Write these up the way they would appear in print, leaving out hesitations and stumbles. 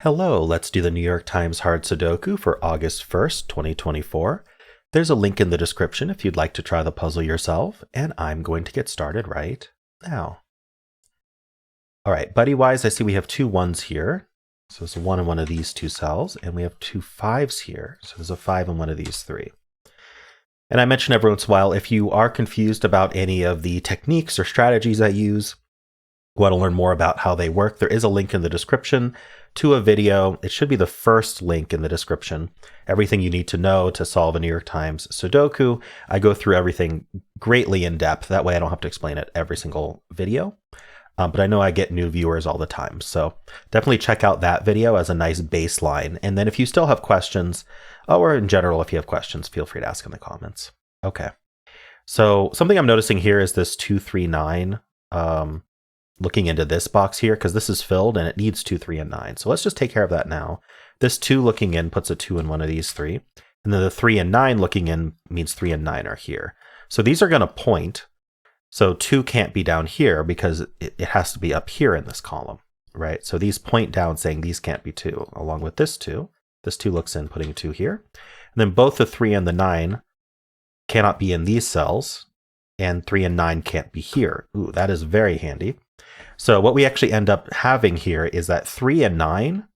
Hello, let's do the New York Times Hard Sudoku for August 1st, 2024. There's a link in the description if you'd like to try the puzzle yourself, and I'm going to get started right now. All right, buddy-wise, I see we have two ones here. So there's a 1 in one of these two cells, and we have two 5s here. So there's a 5 in one of these three. And I mention every once in a while, if you are confused about any of the techniques or strategies I use, want to learn more about how they work, there is a link in the description to a video. It should be the first link in the description. Everything you need to know to solve a New York Times Sudoku. I go through everything greatly in depth. That way I don't have to explain it every single video. But I know I get new viewers all the time. So definitely check out that video as a nice baseline. And then if you still have questions, or in general, if you have questions, feel free to ask in the comments. Okay. So something I'm noticing here is this 239. Looking into this box here, because this is filled and it needs 2, 3, and 9. So let's just take care of that now. This 2 looking in puts a 2 in one of these three. And then the 3 and 9 looking in means 3 and 9 are here. So these are going to point. So 2 can't be down here because it has to be up here in this column, right? So these point down saying these can't be 2, along with this 2. This 2 looks in, putting a 2 here. And then both the 3 and the 9 cannot be in these cells, and 3 and 9 can't be here. Ooh, that is very handy. So what we actually end up having here is that 3 and 9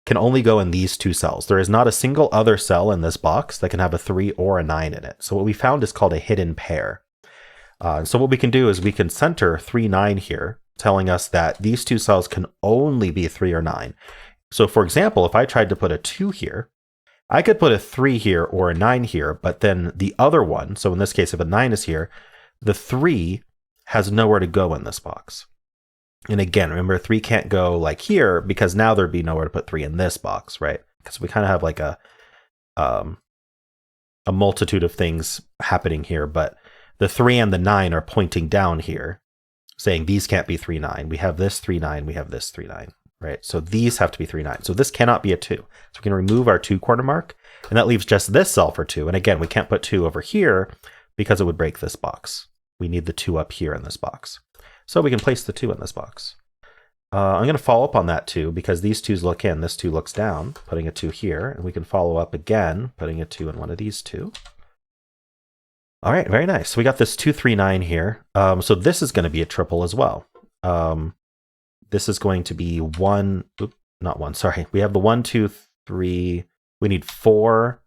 can only go in these two cells. There is not a single other cell in this box that can have a 3 or a 9 in it. So what we found is called a hidden pair. So what we can do is we can center 3, 9 here, telling us that these two cells can only be 3 or 9. So for example, if I tried to put a 2 here, I could put a 3 here or a 9 here, but then the other one, so in this case, if a 9 is here, the 3 has nowhere to go in this box. And again, remember 3 can't go like here because now there'd be nowhere to put 3 in this box, right? Because we kind of have like a multitude of things happening here, but the 3 and the 9 are pointing down here, saying these can't be 3, 9. We have this 3, 9. We have this 3, 9, right? So these have to be 3, 9. So this cannot be a 2. So we can remove our 2 corner mark, and that leaves just this cell for 2. And again, we can't put 2 over here because it would break this box. We need the 2 up here in this box. So we can place the 2 in this box. I'm going to follow up on that 2 because these 2's look in, this 2 looks down, putting a 2 here, and we can follow up again, putting a 2 in one of these 2. All right, very nice. So we got this 2, 3, 9 here. So this is going to be a triple as well. This is going to be 1, not 1, sorry. We have the 1, 2, 3, we need 4,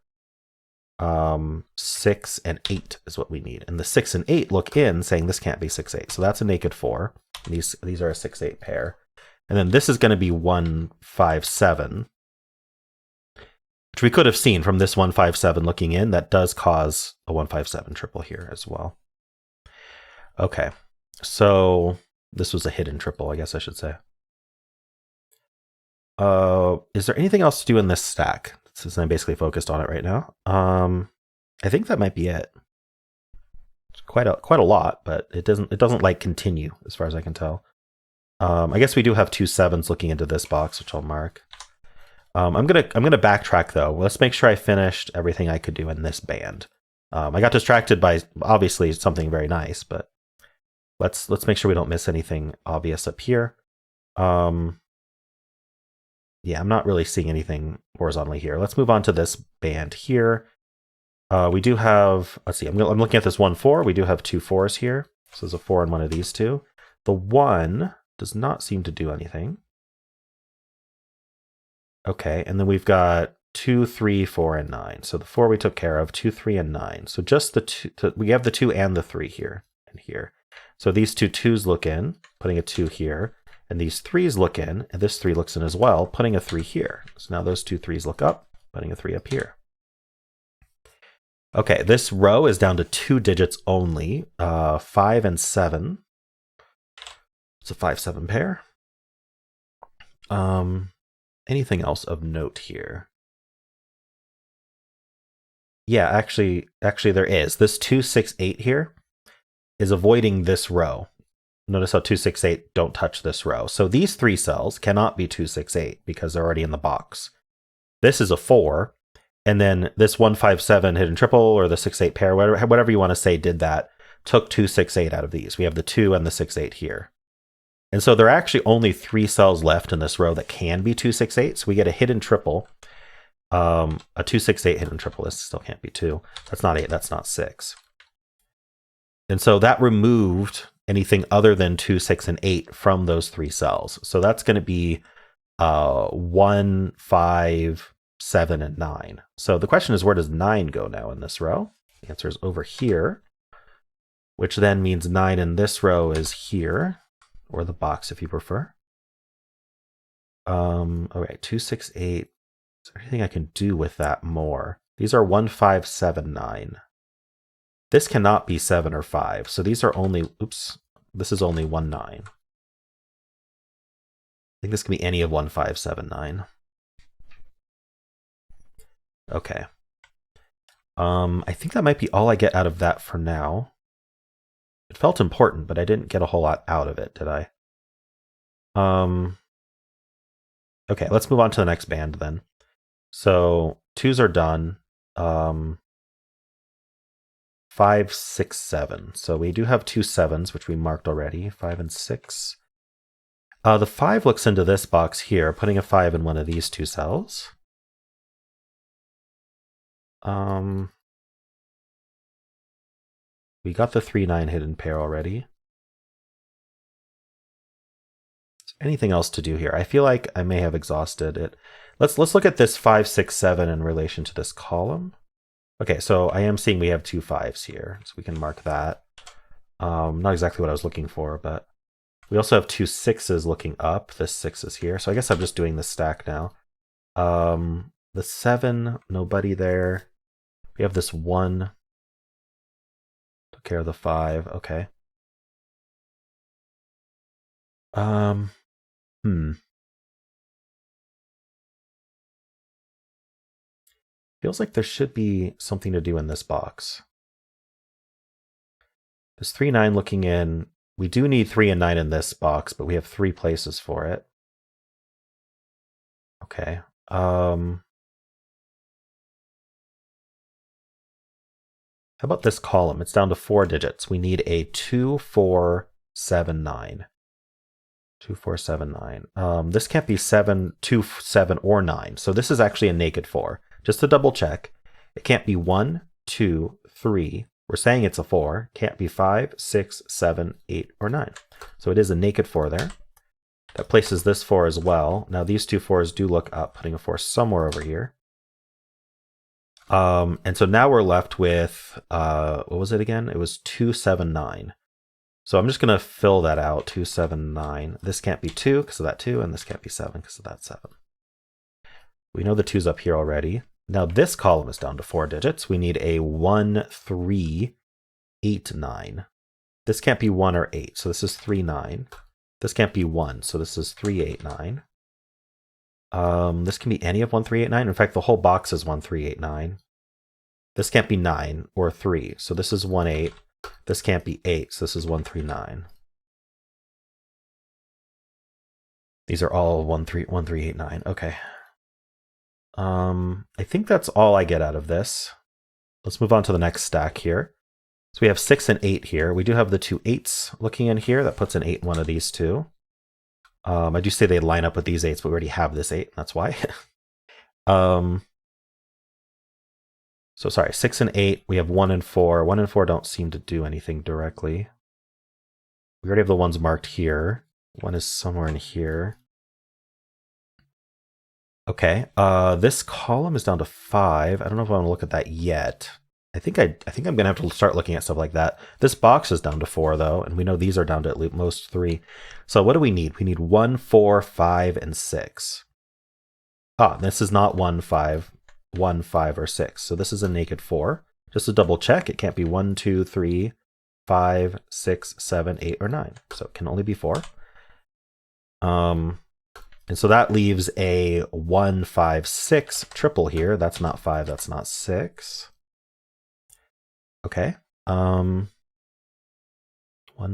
6, and 8 is what we need. And the 6 and 8 look in saying this can't be 6, 8. So that's a naked 4. These are a 6, 8 pair. And then this is going to be 1, 5, 7, which we could have seen from this 1, 5, 7 looking in. That does cause a 1, 5, 7 triple here as well. Okay, so this was a hidden triple, I guess I should say. Is there anything else to do in this stack? Since I'm basically focused on it right now. I think that might be it. It's quite a lot, but it doesn't like continue as far as I can tell. I guess we do have 2 7s looking into this box, which I'll mark. I'm gonna backtrack though. Let's make sure I finished everything I could do in this band. I got distracted by obviously something very nice, but let's make sure we don't miss anything obvious up here. Yeah, I'm not really seeing anything horizontally here. Let's move on to this band here. We do have, let's see, I'm looking at this 1, 4. We do have 2 4s here. So there's a 4 in one of these 2. The 1 does not seem to do anything. Okay, and then we've got 2, 3, 4, and 9. So the 4 we took care of, 2, 3, and 9. So just the 2, we have the 2 and the 3 here and here. So these two 2s look in, putting a 2 here. And these 3s look in, and this 3 looks in as well, putting a 3 here. So now those 2 3s look up, putting a 3 up here. Okay, this row is down to 2 digits only, 5 and 7. It's a 5, 7 pair. Anything else of note here? Yeah, actually there is. This 2, 6, 8 here is avoiding this row. Notice how 2, 6, 8 don't touch this row. So these 3 cells cannot be 2, 6, 8 because they're already in the box. This is a 4. And then this 1, 5, 7 hidden triple or the 6, 8 pair, whatever you want to say did that, took 2, 6, 8 out of these. We have the 2 and the 6, 8 here. And so there are actually only 3 cells left in this row that can be 2, 6, 8. So we get a hidden triple. A 2, 6, 8 hidden triple. This still can't be 2. That's not 8. That's not 6. And so that removed anything other than 2, 6, and 8 from those 3 cells. So that's going to be 1, 5, 7, and 9. So the question is, where does 9 go now in this row? The answer is over here, which then means 9 in this row is here, or the box if you prefer. All right, 2, 6, 8. Is there anything I can do with that more? These are 1, 5, 7, 9. This cannot be 7 or 5. So these are only, oops, this is only 1, 9. I think this can be any of 1, 5, 7, 9. Okay. I think that might be all I get out of that for now. It felt important, but I didn't get a whole lot out of it, did I? Okay, let's move on to the next band then. So 2s are done. 5, 6, 7. So we do have 2 7s, which we marked already. 5 and 6. The 5 looks into this box here, putting a 5 in one of these 2 cells. We got the 3, 9 hidden pair already. Is there anything else to do here? I feel like I may have exhausted it. Let's look at this 5, 6, 7 in relation to this column. Okay, so I am seeing we have 2 5s here, so we can mark that. Not exactly what I was looking for, but we also have 2 6s looking up. This 6 is here, so I guess I'm just doing the stack now. The 7, nobody there. We have this 1. Took care of the 5. Okay. Feels like there should be something to do in this box. There's 3, 9 looking in. We do need 3 and 9 in this box, but we have 3 places for it. Okay. How about this column? It's down to 4 digits. We need a 2, 4, 7, 9. 2, 4, 7, 9. This can't be 7, 2, 7, or 9. So this is actually a naked 4. Just to double check, it can't be 1, 2, 3. We're saying it's a 4. Can't be 5, 6, 7, 8, or 9. So it is a naked 4 there. That places this 4 as well. Now these 2 4s do look up, putting a 4 somewhere over here. And so now we're left with, what was it again? It was 2, 7, 9. So I'm just going to fill that out, 2, 7, 9. This can't be 2 because of that 2, and this can't be 7 because of that 7. We know the 2's up here already. Now this column is down to 4 digits. We need a 1, 3, 8, 9. This can't be 1 or 8, so this is 3, 9. This can't be 1, so this is 3, 8, 9. This can be any of 1, 3, 8, 9. In fact, the whole box is 1, 3, 8, 9. This can't be 9 or 3, so this is 1, 8. This can't be 8, so this is 1, 3, 9. These are all 1, 3, 8, 9. Okay. I think that's all I get out of this. Let's move on to the next stack here. So we have 6 and 8 here. We do have the 2 8s looking in here. That puts an 8 in one of these two. I do say they line up with these 8s, but we already have this 8. That's why. So sorry, 6 and 8. We have 1 and 4. 1 and 4 don't seem to do anything directly. We already have the ones marked here. 1 is somewhere in here. Okay, this column is down to 5. I don't know if I want to look at that yet. I think I'm gonna have to start looking at stuff like that. This box is down to 4 though, and we know these are down to at least most 3. So what do we need? We need 1, 4, 5, and 6. Ah, this is not 1, 5, 1, 5, or 6. So this is a naked 4. Just to double check, it can't be 1, 2, 3, 5, 6, 7, 8, or 9. So it can only be 4. And so that leaves a 1, 5, 6 triple here. That's not 5, that's not 6. Okay. 1,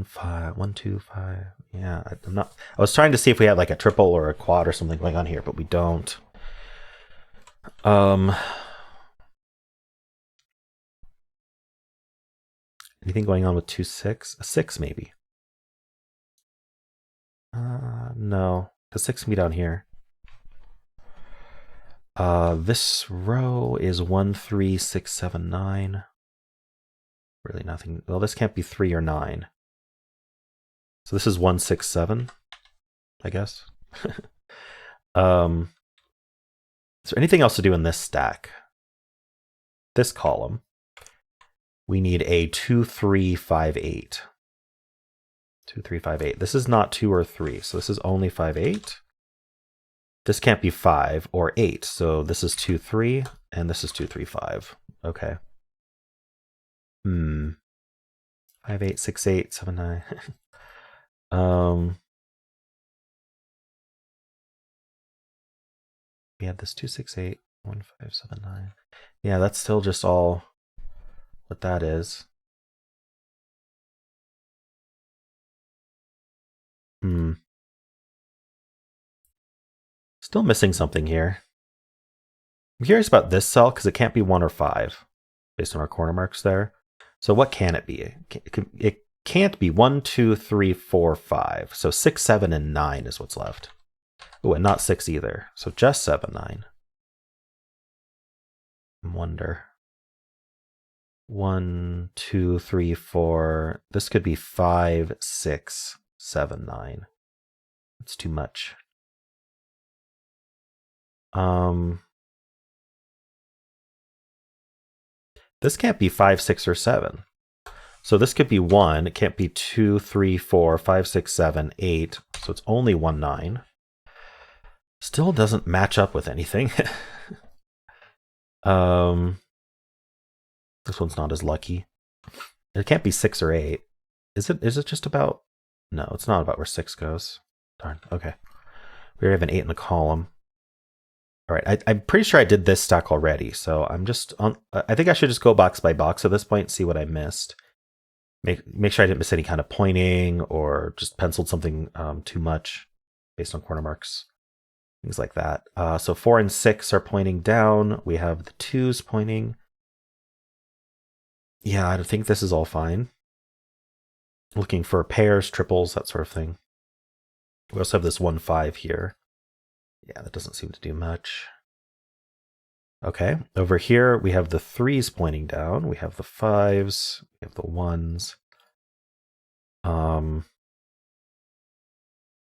5, 1, 2, 5. Yeah, I was trying to see if we had like a triple or a quad or something going on here, but we don't. Anything going on with 2, 6? A 6 maybe. No, the 6 can be down here. This row is 1, 3, 6, 7, 9. Really nothing. Well, this can't be 3 or 9. So this is 1, 6, 7, I guess. Is there anything else to do in this stack? This column. We need a 2, 3, 5, 8. 2, 3, 5, 8. This is not 2 or 3, so this is only 5, 8. This can't be 5 or 8, so this is 2, 3, and this is 2, 3, 5. Okay. 5, 8, 6, 8, 7, 9. We had this 2, 6, 8, 1, 5, 7, 9. Yeah, that's still just all what that is. Still missing something here. I'm curious about this cell because it can't be 1 or 5 based on our corner marks there. So what can it be? It can't be 1, 2, 3, 4, 5. So 6, 7, and 9 is what's left. Oh, and not 6 either. So just 7, 9. I wonder. 1, 2, 3, 4. This could be 5, 6, 7, 9. That's too much. This can't be 5, 6, or 7. So this could be 1. It can't be 2, 3, 4, 5, 6, 7, 8. So it's only 1, 9. Still doesn't match up with anything. This one's not as lucky. It can't be 6 or 8. Is it just about... No, it's not about where 6 goes. Darn, okay. We already have an 8 in the column. All right, I'm pretty sure I did this stack already, so I'm just on... I think I should just go box by box at this point and see what I missed. Make sure I didn't miss any kind of pointing or just penciled something too much based on corner marks. Things like that. So 4 and 6 are pointing down. We have the 2s pointing. Yeah, I think this is all fine. Looking for pairs, triples, that sort of thing. We also have this 1, 5 here. Yeah, that doesn't seem to do much. Okay, over here we have the 3s pointing down. We have the 5s. We have the 1s.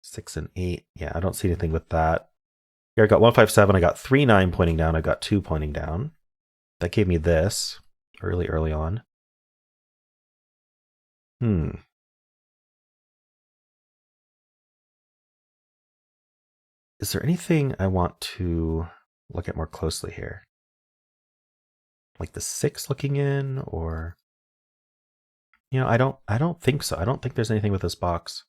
6 and 8. Yeah, I don't see anything with that. Here I got 1, 5, 7. I got 3, 9 pointing down. I got 2 pointing down. That gave me this early on. Is there anything I want to look at more closely here? Like the 6 looking in, or... You know, I don't think so. I don't think there's anything with this box.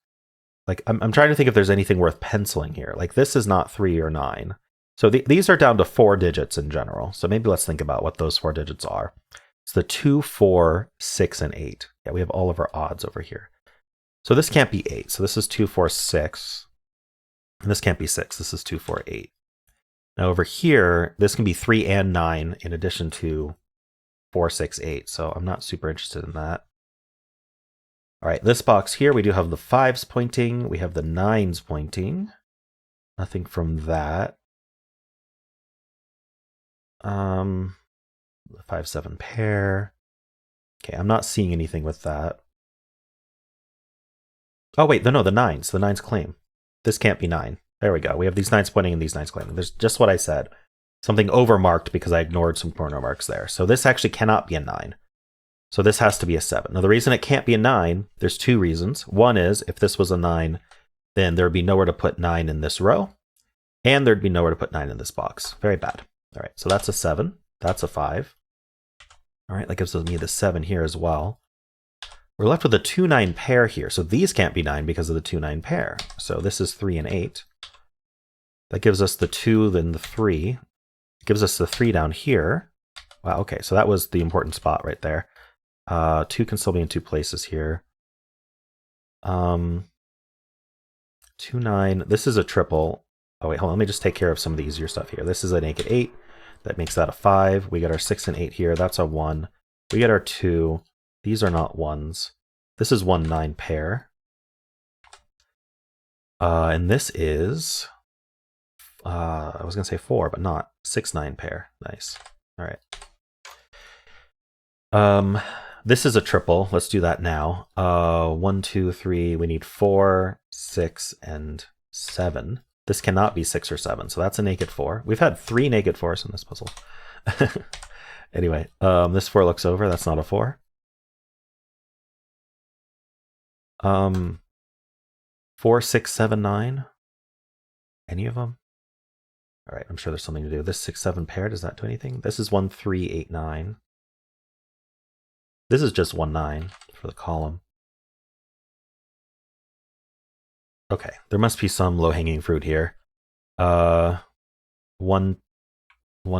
Like, I'm trying to think if there's anything worth penciling here. Like, this is not 3 or 9. So these are down to 4 digits in general. So maybe let's think about what those 4 digits are. It's the 2, 4, 6, and 8. Yeah, we have all of our odds over here. So this can't be 8. So this is 2, 4, 6. And this can't be 6. This is 2, 4, 8. Now over here, this can be 3 and 9 in addition to 4, 6, 8. So I'm not super interested in that. All right, this box here, we do have the 5s pointing. We have the 9s pointing. Nothing from that. The 5, 7 pair. Okay, I'm not seeing anything with that. Oh, wait, no, the 9s. The 9s claim. This can't be 9. There we go. We have these 9s pointing and these 9s claiming. There's just what I said. Something overmarked because I ignored some corner marks there. So this actually cannot be a 9. So this has to be a 7. Now, the reason it can't be a 9, there's 2 reasons. One is, if this was a 9, then there would be nowhere to put 9 in this row, and there'd be nowhere to put 9 in this box. Very bad. All right, so that's a 7. That's a 5. All right, that gives me the 7 here as well. We're left with a 2, 9 pair here. So these can't be 9 because of the 2, 9 pair. So this is 3 and 8. That gives us the 2, then the 3. It gives us the 3 down here. Wow, okay, so that was the important spot right there. 2 can still be in 2 places here. 2, 9. This is a triple. Oh, wait, hold on. Let me just take care of some of the easier stuff here. This is a naked 8. That makes that a 5. We get our 6 and 8 here. That's a 1. We get our 2. These are not 1s. This is 1, 9 pair. And this is, I was going to say 4, but not 6-9 pair. Nice. All right. This is a triple. Let's do that now. 1, 2, 3. We need 4, 6, and 7. This cannot be 6 or 7, so that's a naked 4. We've had 3 naked 4s in this puzzle. Anyway, this 4 looks over. That's not a 4. 4, 6, 7, 9. Any of them? All right, I'm sure there's something to do. This 6, 7 pair, does that do anything? This is 1, 3, 8, 9. This is just 1, 9 for the column. Okay, there must be some low-hanging fruit here. 1,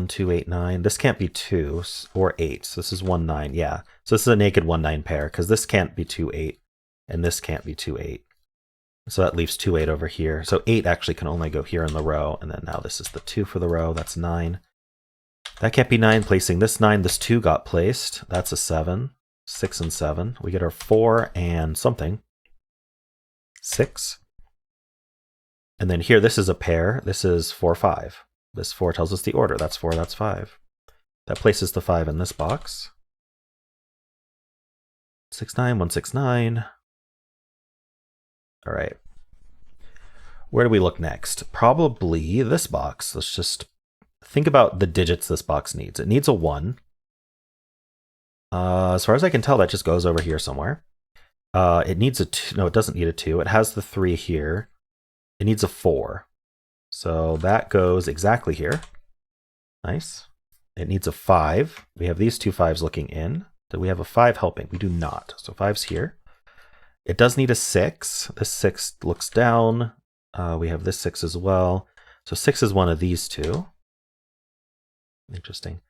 2, 8, 9. This can't be 2 or 8. So this is 1, 9. Yeah. So this is a naked 1, 9 pair because this can't be 2, 8. And this can't be 2, 8. So that leaves 2, 8 over here. So 8 actually can only go here in the row. And then now this is the 2 for the row. That's 9. That can't be 9. Placing this 9. This 2 got placed. That's a 7. 6 and 7. We get our 4 and something. 6. And then here, this is a pair. This is 4, 5. This 4 tells us the order. That's 4, that's 5. That places the 5 in this box. 6, 9, 1, 6, 9. All right. Where do we look next? Probably this box. Let's just think about the digits this box needs. It needs a 1. As far as I can tell, that just goes over here somewhere. It needs a 2. No, it doesn't need a 2. It has the 3 here. It needs a 4. So that goes exactly here. Nice. It needs a 5. We have these 2 5s looking in. Do we have a 5 helping? We do not. So 5's here. It does need a 6. This 6 looks down. We have this 6 as well. So 6 is one of these 2. Interesting.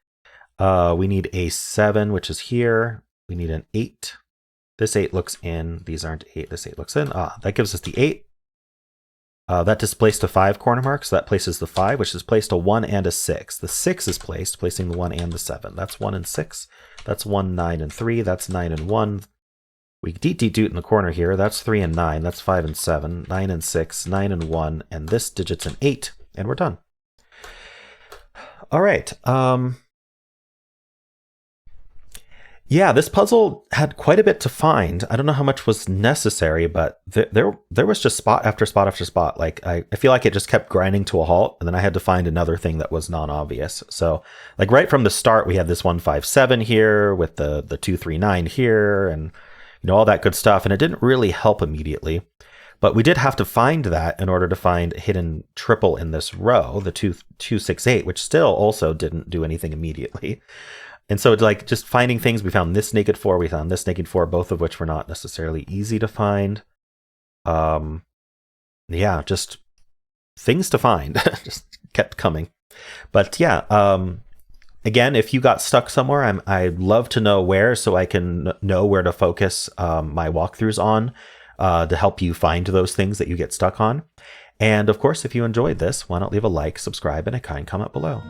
We need a 7, which is here. We need an 8. This 8 looks in. These aren't 8. This 8 looks in. That gives us the 8. That displaced a 5 corner mark, so that places the 5, which displaced a 1 and a 6. The 6 is placed, placing the 1 and the 7. That's 1 and 6. That's 1, 9, and 3. That's 9 and 1. We doot in the corner here. That's 3 and 9. That's 5 and 7. 9 and 6. 9 and 1. And this digit's an 8. And we're done. All right. Yeah, this puzzle had quite a bit to find. I don't know how much was necessary, but there was just spot after spot after spot. Like I feel like it just kept grinding to a halt, and then I had to find another thing that was non-obvious. So like right from the start, we had this 1, 5, 7 here with the 2, 3, 9 here, and all that good stuff. And it didn't really help immediately, but we did have to find that in order to find a hidden triple in this row, the 2, 2, 6, 8, which still also didn't do anything immediately. And so it's like just finding things. We found this naked 4, we found this naked 4, both of which were not necessarily easy to find. Yeah, just things to find. Just kept coming. But yeah, again, if you got stuck somewhere, I'd love to know where, so I can know where to focus my walkthroughs on to help you find those things that you get stuck on. And of course, if you enjoyed this, why not leave a like, subscribe, and a kind comment below.